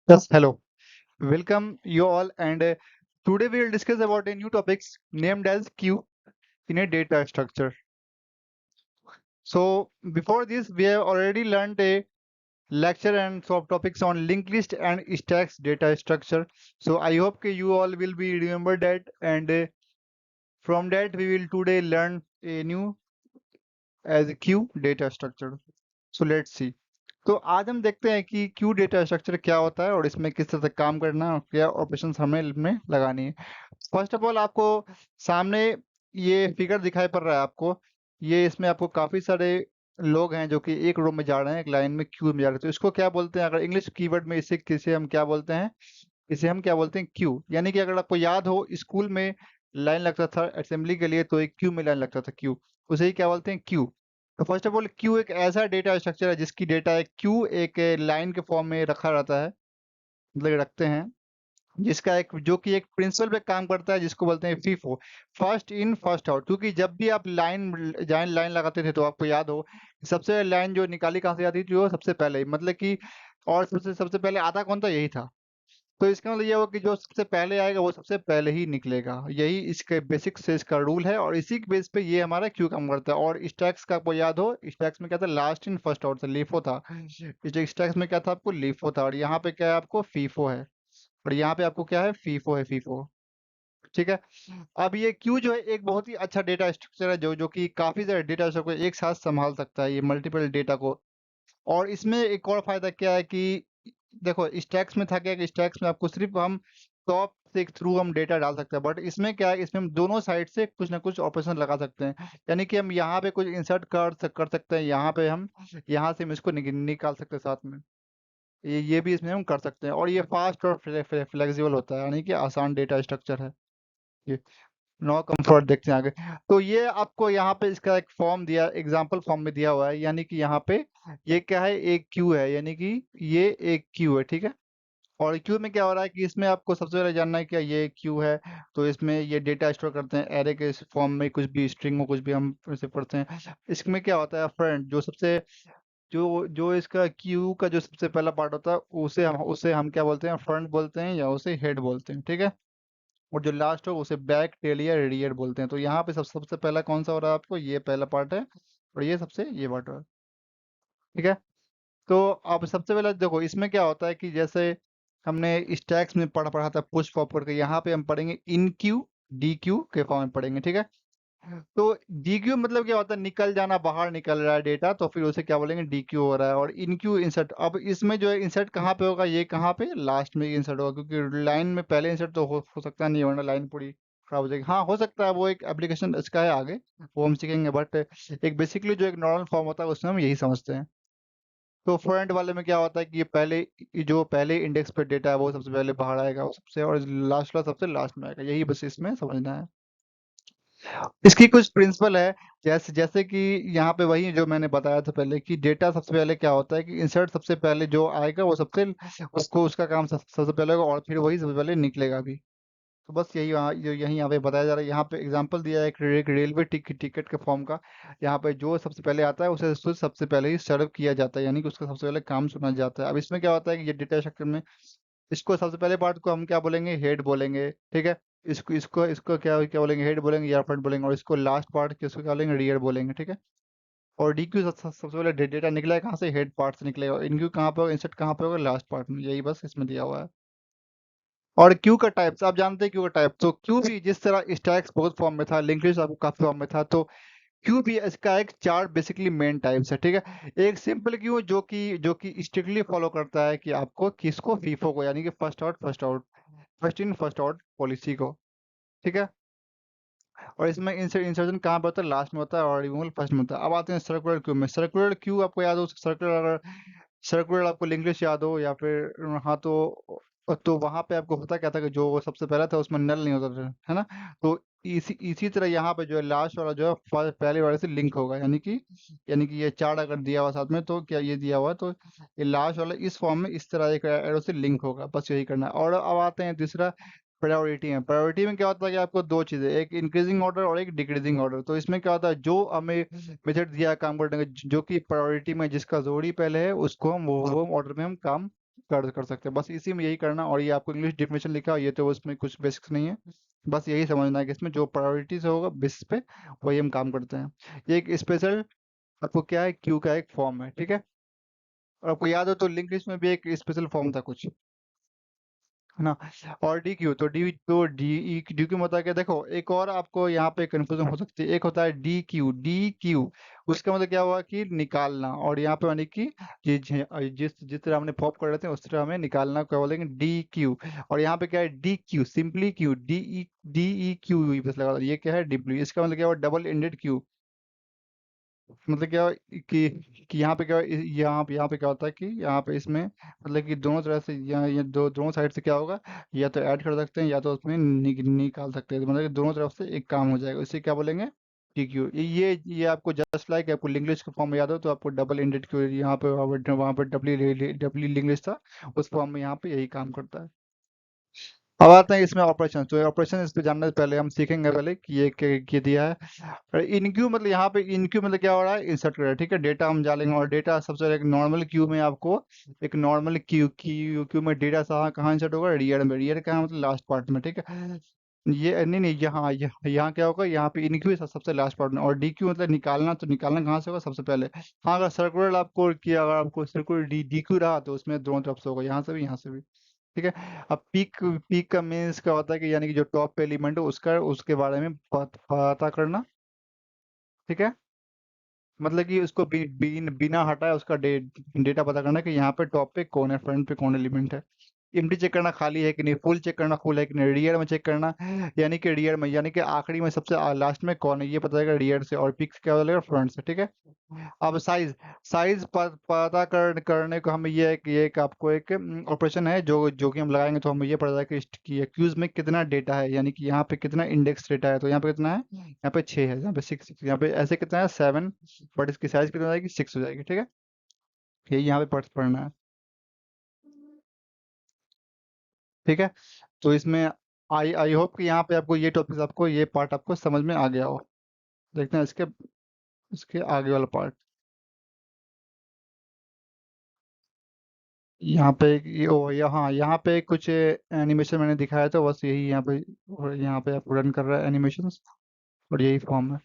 Yes, hello. Welcome you all and today we will discuss about a new topics named as queue in a data structure. So before this we have already learned a lecture and subtopics on linked list and stacks data structure. So I hope that you all will be remember that and from that we will today learn a new as a queue data structure. So let's see. तो आज हम देखते हैं कि Q data structure क्या होता है और इसमें किस तरह से काम करना है और क्या ऑपरेशंस हमें इसमें लगानी है। फर्स्ट ऑफ ऑल आपको सामने ये फिगर दिखाई पड़ रहा है आपको। ये इसमें आपको काफी सारे लोग हैं जो कि एक रो में जा रहे हैं, एक लाइन में क्यू में जा रहे हैं। तो इसको क्या बोलते हैं, अगर इंग्लिश कीवर्ड में इसे किसे हम क्या बोलते हैं, इसे हम क्या बोलते हैं, क्यू। यानी कि अगर आपको याद हो स्कूल में लाइन लगता था असेंबली के लिए तो एक क्यू में लाइन लगता था, क्यू, उसे ही क्या बोलते हैं, क्यू। तो फर्स्ट ऑफ ऑल क्यू एक ऐसा डेटा स्ट्रक्चर है जिसकी डेटा एक क्यू एक लाइन के फॉर्म में रखा रहता है, मतलब रखते हैं, जिसका एक जो कि एक प्रिंसिपल पे काम करता है जिसको बोलते हैं FIFO, first in first out. क्योंकि जब भी आप लाइन लाइन लगाते थे तो आपको याद हो सबसे लाइन जो निकाली कहाँ से आती थी, वो सबसे पहले ही, मतलब कि, और सबसे सबसे पहले आता कौन था, यही था। तो इसका मतलब ये हुआ कि जो सबसे पहले आएगा वो सबसे पहले ही निकलेगा, यही इसके बेसिक से इसका रूल है और इसी के बेस पे ये हमारा क्यू काम करता है। और स्टैक्स का आपको याद हो, स्टैक्स में क्या था, लास्ट इन फर्स्ट आउट था, लीफो था। इस स्टैक्स में क्या था, आपको लीफो था, और यहाँ पे क्या है, आपको फीफो है, और यहाँ पे आपको क्या है, फीफो है, फीफो। ठीक है। अब ये क्यू जो है एक बहुत ही अच्छा डेटा स्ट्रक्चर है जो जो कि काफी सारे डेटा स्ट्रक्चर एक साथ संभाल सकता है, ये मल्टीपल डेटा को। और इसमें एक और फायदा क्या है कि देखो स्टैक्स में था क्या कि स्टैक्स में आपको सिर्फ हम टॉप से थ्रू हम डेटा डाल सकते हैं, बट इसमें क्या है, इसमें हम दोनों साइड से कुछ ना कुछ ऑपरेशन लगा सकते हैं। यानी कि हम यहाँ पे कुछ इंसर्ट कर सकते हैं, यहाँ पे हम यहाँ से हम इसको निकाल सकते हैं साथ में, ये भी इसमें हम कर सकते हैं। और ये फास्ट और फ्लेक्सिबल होता है, यानी कि आसान डेटा स्ट्रक्चर है ये। नो कंफर्ट देखते हैं आगे। तो ये आपको यहाँ पे इसका एक फॉर्म दिया, एग्जांपल फॉर्म में दिया हुआ है, यानी कि यहाँ पे ये क्या है, एक क्यू है, यानी कि ये एक क्यू है, ठीक है। और क्यू में क्या हो रहा है कि इसमें आपको सबसे पहले जानना है क्या ये क्यू है। तो इसमें ये डेटा स्टोर करते हैं एरे के फॉर्म में, कुछ भी स्ट्रिंग हो, कुछ भी हम इसे पढ़ते हैं। इसमें क्या होता है, फ्रंट जो सबसे जो जो इसका क्यू का जो सबसे पहला पार्ट होता है उसे हम क्या बोलते हैं, फ्रंट बोलते हैं या उसे हेड बोलते हैं, ठीक है। और जो लास्ट हो उसे बैक, टेल या रेडियर बोलते हैं। तो यहाँ पे सबसे पहला कौन सा हो रहा है, आपको ये पहला पार्ट है, और ये सबसे ये पार्ट है, ठीक है। तो अब सबसे पहले देखो इसमें क्या होता है कि जैसे हमने स्टैक्स में पढ़ा था पुश फॉरवर्ड के, यहाँ पे हम पढ़ेंगे इन क्यू डी क्यू के फॉर्म में पढ़ेंगे, ठीक है। तो डी क्यू मतलब क्या होता है, निकल जाना, बाहर निकल रहा है डेटा, तो फिर उसे क्या बोलेंगे, डी क्यू हो रहा है। और इन क्यू इंसर्ट, अब इसमें जो है इंसर्ट कहाँ पे होगा, ये कहाँ पे, लास्ट में इंसर्ट होगा, क्योंकि लाइन में पहले इंसर्ट तो हो सकता नहीं, वरना लाइन पूरी खराब हो जाएगी। हाँ हो सकता है, वो एक एप्लीकेशन इसका है आगे, वो हम सीखेंगे, बट एक बेसिकली जो एक नॉर्मल फॉर्म होता है उसमें हम यही समझते हैं। तो फ्रंट वाले में क्या होता है कि ये जो पहले इंडेक्स पे डेटा है वो सबसे पहले बाहर आएगा, वो सबसे, और लास्ट वाला सबसे लास्ट में आएगा, यही बस इसमें समझना है। इसकी कुछ प्रिंसिपल है, जैसे जैसे कि यहाँ पे वही जो मैंने बताया था पहले कि डेटा सबसे पहले क्या होता है कि इंसर्ट सबसे पहले जो आएगा वो सबसे उसको उसका काम सबसे पहले होगा, और फिर वही सबसे पहले निकलेगा भी। तो बस यही यही यहाँ पे बताया जा रहा है। यहाँ पे एग्जांपल दिया है एक रेलवे टिकट के फॉर्म का। यहाँ पे जो सबसे पहले आता है उसे सबसे पहले ही सर्व किया जाता है, यानी कि उसका सबसे पहले काम सुना जाता है। अब इसमें क्या होता है कि ये डेटा स्ट्रक्चर में इसको सबसे पहले पार्ट को हम क्या बोलेंगे, हेड बोलेंगे, ठीक है। इसको इसको इसको क्या क्या बोलेंगे, हेड बोलेंगे या फ्रंट बोलेंगे, और इसको लास्ट पार्ट के इसको क्या बोलेंगे, रियर बोलेंगे, ठीक है। और डीक्यू सबसे पहले डेटा निकला है कहाँ से, हेड पार्ट से निकलेगा। इनक्यू कहाँ पे होगा, इंसर्ट कहाँ पे होगा, लास्ट पार्ट में, यही बस इसमें दिया हुआ है। और क्यू का टाइप्स आप जानते हैं, क्यू का टाइप, तो क्यू भी जिस तरह स्टैक्स बहुत फॉर्म में था, लिंक्ड लिस्ट आपको काफी फॉर्म में था, तो क्यू भी इसका एक चार बेसिकली मेन टाइप्स है, ठीक है। एक सिंपल क्यू जो कि स्ट्रिक्टली फॉलो करता है कि आपको किसको, फीफो को, यानी कि first out, first in first out policy को, ठीक है। और इसमें इंसर्जन कहाँ पे होता है, लास्ट में होता है, और रिमूवल फर्स्ट में होता है। अब आते हैं सर्कुलर क्यू में। सर्कुलर क्यू आपको याद हो, सर्कुलर आपको इंग्लिश याद हो या फिर, हाँ, तो वहां पे आपको होता क्या था कि जो सबसे पहला था उसमें नल नहीं होता था, है ना। तो इसी इसी तरह यहाँ पे जो है लास्ट वाला जो है पहले वाले से लिंक होगा, यानी कि ये चार अगर दिया हुआ साथ में तो क्या ये दिया हुआ है, तो ये लास्ट वाला इस फॉर्म में इस तरह एक एरो से लिंक होगा, बस यही करना है। और अब आते हैं तीसरा, प्रायोरिटी में क्या होता है कि आपको दो चीजें, एक इंक्रीजिंग ऑर्डर और एक डिक्रीजिंग ऑर्डर। तो इसमें क्या होता है, जो हमें मेथड दिया है काम करने का, जो कि प्रायोरिटी में जिसका जोड़ी पहले है उसको हम वो ऑर्डर में हम काम कर सकते हैं। बस इसी में यही करना, और ये आपको इंग्लिश डिफिनेशन लिखा है, ये तो उसमें कुछ बेसिक्स नहीं है। बस यही समझना है कि इसमें जो प्रायोरिटीज होगा बेसिस पे वही हम काम करते हैं। ये एक स्पेशल आपको क्या है, क्यू का एक फॉर्म है, ठीक है। और आपको याद हो तो लिंक लिस्ट में भी एक स्पेशल फॉर्म था कुछ, है ना। और डी क्यू मतलब क्या, देखो एक और आपको यहाँ पे कंफ्यूजन हो सकती है। एक होता है डी क्यू, उसका मतलब क्या हुआ कि निकालना, और यहाँ पे यानी कि जिस जिस तरह हमने पॉप कर रहे थे उस तरह हमें निकालना क्या बोलेंगे, डी क्यू। और यहाँ पे क्या है, D Q simply Q, D E Q बस लगा दो। ये क्या है, डब्ल्यू, इसका मतलब क्या हुआ, डबल एंडेड क्यू। मतलब क्या कि यहाँ पे क्या, यहाँ पे क्या होता है कि यहाँ पे इसमें मतलब कि दोनों तरह से, यहाँ ये दोनों साइड से क्या होगा, या तो ऐड कर सकते हैं या तो उसमें निकाल सकते हैं। तो मतलब कि दोनों तरफ से एक काम हो जाएगा, इसे क्या बोलेंगे, टी क्यू। ये आपको जस्ट लाइक आपको इंग्लिश का फॉर्म याद हो तो आपको डबल इंडेड क्यू, यहाँ पे वहाँ पे डब्ल्यू इंग्लिश था, उस फॉर्म में यहाँ पे यही काम करता है। अब आते हैं इसमें ऑपरेशन। तो ऑपरेशन इस पे जानने से पहले हम सीखेंगे पहले कि ये दिया है इनक्यू, मतलब यहाँ पे इनक्यू मतलब क्या हो रहा है, इंसर्ट कर रहा है, ठीक है। डेटा हम डालेंगे, और डेटा सबसे पहले एक नॉर्मल क्यू में आपको, एक नॉर्मल क्यू में डेटा कहाँ इंसर्ट होगा, रियर में। रियर का मतलब लास्ट पार्ट में, ठीक है। ये नहीं नहीं, यहाँ क्या होगा, यहाँ पे इनक्यू सबसे लास्ट पार्ट में, और डी क्यू मतलब निकालना, तो निकालना कहाँ से होगा, सबसे पहले। हाँ, अगर सर्कुलर आपको किया, अगर आपको सर्कुलर डी क्यू रहा तो उसमें दोनों तरफ से होगा, यहाँ से भी यहाँ से भी, ठीक है। अब पीक का मीन्स क्या होता है कि यानी कि जो टॉप पे एलिमेंट है उसका, उसके बारे में पता करना, ठीक है। मतलब कि उसको बिना हटाए उसका डेटा पता करना कि यहाँ पे टॉप पे कौन है, फ्रंट पे कौन एलिमेंट है। एम्प्टी चेक करना, खाली है कि नहीं, फुल चेक करना, फुल है कि नहीं, रियर में चेक करना, यानी कि रियर में, यानी कि आखिरी में सबसे लास्ट में कौन है ये पता चलेगा रियर से, और पिक्स क्या चलेगा, फ्रंट से, ठीक है। अब साइज साइज पता करने को हम ये ये एक आपको एक ऑपरेशन है जो कि हम लगाएंगे तो हमें ये पता चलेगा कि क्यूज में कितना डेटा है, यानी कि यहाँ पे कितना इंडेक्स डेटा है। तो यहाँ पे कितना है, यहाँ पे 6 है, यहाँ पे 6, यहाँ पे ऐसे कितना है, 7, बट इसकी साइज कितना हो जाएगी, 6 हो जाएगी, ठीक है। यही यहाँ पे पढ़ना है, ठीक है। तो इसमें आई होप कि यहाँ पे आपको ये टॉपिक, आपको ये पार्ट आपको समझ में आ गया हो। देखते हैं इसके इसके आगे वाला पार्ट। यहाँ पे यहाँ पे कुछ एनिमेशन मैंने दिखाया था, बस यही यहाँ पे, और यहाँ पे आप रन कर रहा है एनिमेशंस, और यही फॉर्म है।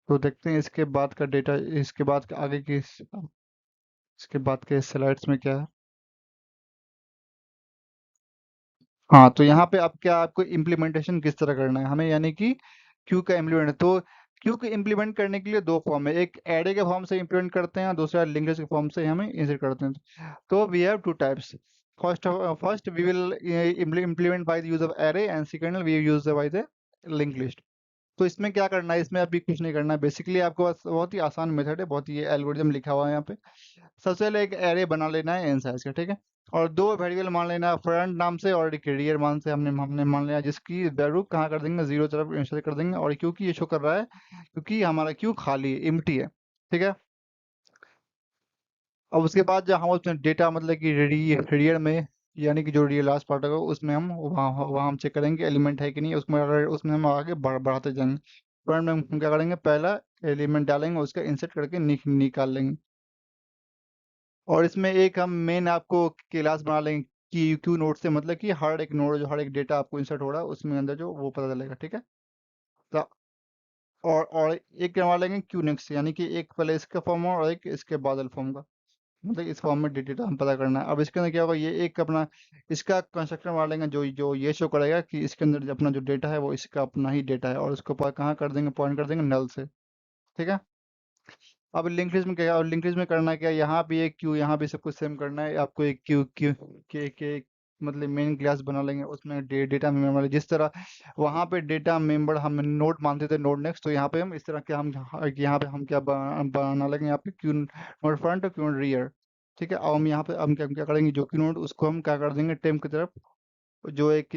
तो देखते हैं इसके बाद का डेटा, इसके बाद का आगे की, इसके बाद के स्लाइड्स में क्या है। हाँ, तो यहाँ पे अब क्या, आपको इम्प्लीमेंटेशन किस तरह करना है हमें, यानी कि क्यू का इम्प्लीमेंट। तो क्यू को इम्प्लीमेंट करने के लिए दो फॉर्म है, एक एरे के फॉर्म से इम्प्लीमेंट करते हैं, दूसरा लिंक्ड के फॉर्म से हमें इंसर्ट करते हैं। तो we have two types. First we will implement by the use of array, and second we use by the linked list। तो इसमें क्या करना है, इसमें अभी कुछ नहीं करना है, बेसिकली आपको बस बहुत ही आसान मेथड है, बहुत ही एल्गोरिथम लिखा हुआ है यहाँ पे। सबसे पहले एक एरे बना लेना है एन साइज का, ठीक है। और दो वेरिएबल मान लेना है, फ्रंट नाम से और एक रियर मान से, हमने हमने मान लिया, जिसकी वैल्यू कहाँ कर देंगे, जीरो तरफ इंसर्ट कर देंगे। और क्योंकि ये शो कर रहा है क्योंकि हमारा क्यू खाली है, एम्प्टी है, ठीक है। अब उसके बाद जब हम उसमें डेटा मतलब कि रियर में, यानी कि जो रियर लास्ट पार्ट होगा उसमें हम वहाँ वहाँ हम चेक करेंगे एलिमेंट है कि नहीं, उसमें अगर उसमें हम आगे बढ़ाते जाएंगे। फ्रंट में हम क्या करेंगे, पहला एलिमेंट डालेंगे, उसका इंसर्ट करके निकाल लेंगे। और इसमें एक हम मेन आपको क्लास बना लेंगे कि क्यू नोड से, मतलब कि हर एक नोड, जो हर एक डेटा आपको इंसर्ट हो रहा है उसमें अंदर जो वो पता चलेगा, ठीक है। तो और एक बना लेंगे क्यू नेक्स्ट, यानी कि एक पहले इसका फॉर्म और एक इसके बादल फॉर्म का, मतलब इस फॉर्म में डेटा हम पता करना है। अब इसके अंदर क्या होगा, ये एक अपना इसका कंस्ट्रक्टर बना लेंगे जो जो ये शो करेगा कि इसके अंदर जो अपना जो डेटा है वो इसका अपना ही डेटा है, और उसको कहाँ कर देंगे, पॉइंट कर देंगे नल से, ठीक है। अब लिंक लिस्ट में क्या, और लिंक लिस्ट में करना क्या है, यहाँ भी एक क्यू, यहाँ भी सब कुछ सेम करना है आपको। एक क्यू क्यू के मतलब मेन क्लास बना लेंगे, उसमें डेटा मेंबर वाले, जिस तरह वहाँ पे डेटा मेंबर हम नोड मानते थे, नोड नेक्स्ट, तो यहाँ पे हम इस तरह के हम यहाँ पे हम क्या बना लेंगे, यहाँ पे क्यू नोड फ्रंट और क्यू नोड रियर, ठीक है। अब हम यहाँ पे हम क्या करेंगे, जो क्यू नोड उसको हम क्या कर देंगे टेम्प की तरफ, जो एक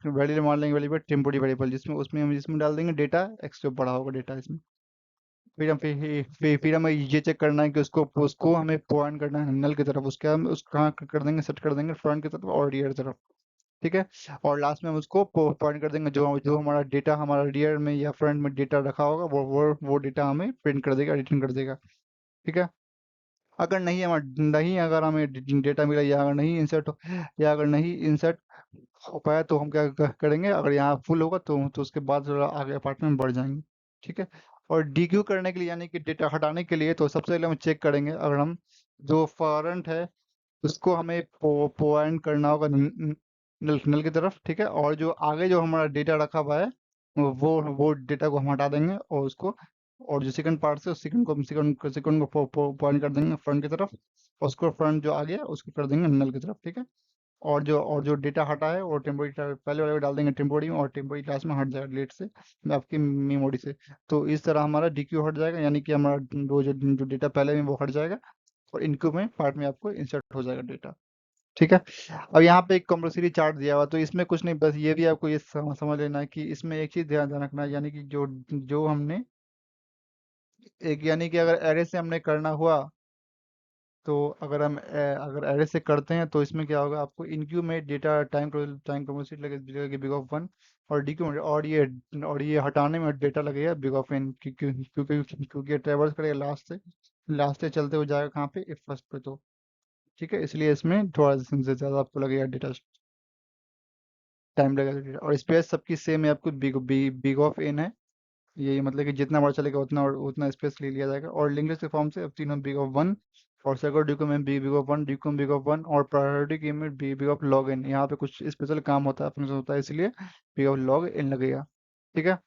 वेरिएबल मान लेंगे, वेरिएबल टेम्पोररी वेरिएबल, जिसमें उसमें हम जिसमें डाल देंगे डेटा एक्स जो बड़ा होगा डेटा इसमें। फिर हमें ये चेक करना है कि उसको उसको हमें पॉइंट करना है नल की तरफ, उसके हम उसको कहाँ कर देंगे, सेट कर देंगे फ्रंट की तरफ और रियर की तरफ, ठीक है। और लास्ट में हम उसको पॉइंट कर देंगे, जो जो हमारा डेटा हमारा रियर में या फ्रंट में डेटा रखा होगा वो डेटा हमें प्रिंट कर देगा, रिटर्न कर देगा, ठीक है। अगर अगर हमें डेटा मिला या अगर नहीं इंसर्ट हो या अगर नहीं इंसर्ट हो पाया तो हम क्या करेंगे, अगर यहाँ फुल होगा तो उसके बाद थोड़ा आगे अपार्टमेंट में बढ़ जाएंगे। ठीक है। और डीक्यू करने के लिए यानी कि डेटा हटाने के लिए तो सबसे पहले हम चेक करेंगे, अगर हम जो फॉरेंट है उसको हमें पॉइंट करना होगा नल की तरफ। ठीक है। और जो आगे जो हमारा डेटा रखा हुआ है वो डेटा को हम हटा देंगे और उसको, और जो सेकंड पार्ट से सेकंड को पॉइंट कर देंगे फ्रंट की तरफ, और उसको फ्रंट जो आ गया उसको कर देंगे नल की तरफ। ठीक है। और जो डेटा हटा है वो टेम्पोरी पहले वाले में डाल देंगे टेम्पोरी में, और टेम्पोरी क्लास में हट जाएगा लेट से आपकी मेमोरी से। तो इस तरह हमारा डीक्यू हट जाएगा, यानी कि हमारा वो जो डेटा पहले में वो हट जाएगा और इनको में पार्ट में आपको इंसर्ट हो जाएगा डेटा। ठीक है। अब यहाँ पे एक कंपल्सरी चार्ट दिया हुआ, तो इसमें कुछ नहीं, बस ये भी आपको ये समझ लेना है कि इसमें एक चीज ध्यान रखना है, यानी कि जो जो हमने एक, यानी कि अगर एरे से हमने करना हुआ तो अगर एरे से करते हैं तो इसमें क्या होगा, आपको इनक्यू में डेटा टाइम कंपल्सरी लगेगी बिग ऑफ 1, और डीक्यू में और ये हटाने में डेटा लगेगा बिग ऑफ n, क्योंकि ट्रेवर्स करेगा लास्ट से चलते हुए जाएगा कहाँ पे, फर्स्ट पे। तो ठीक है, इसलिए इसमें थोड़ा से ज़्यादा आपको लगेगा डेटा टाइम लगेगा। और स्पेस सबकी सेम है, आपको बिग ऑफ एन है, ये मतलब कि जितना बार चलेगा उतना स्पेस ले लिया जाएगा। और लिंक लिस्ट के फॉर्म से अब तीनों बिग ऑफ 1, और सेकंड ड्यूको में बिग ऑफ 1, ड्यूको में बिग ऑफ 1, और प्रायोरिटी की में बिग ऑफ लॉग एन। यहाँ पे कुछ स्पेशल काम होता है, फंक्शन होता है, इसलिए बिग ऑफ लॉग एन लगेगा। ठीक है।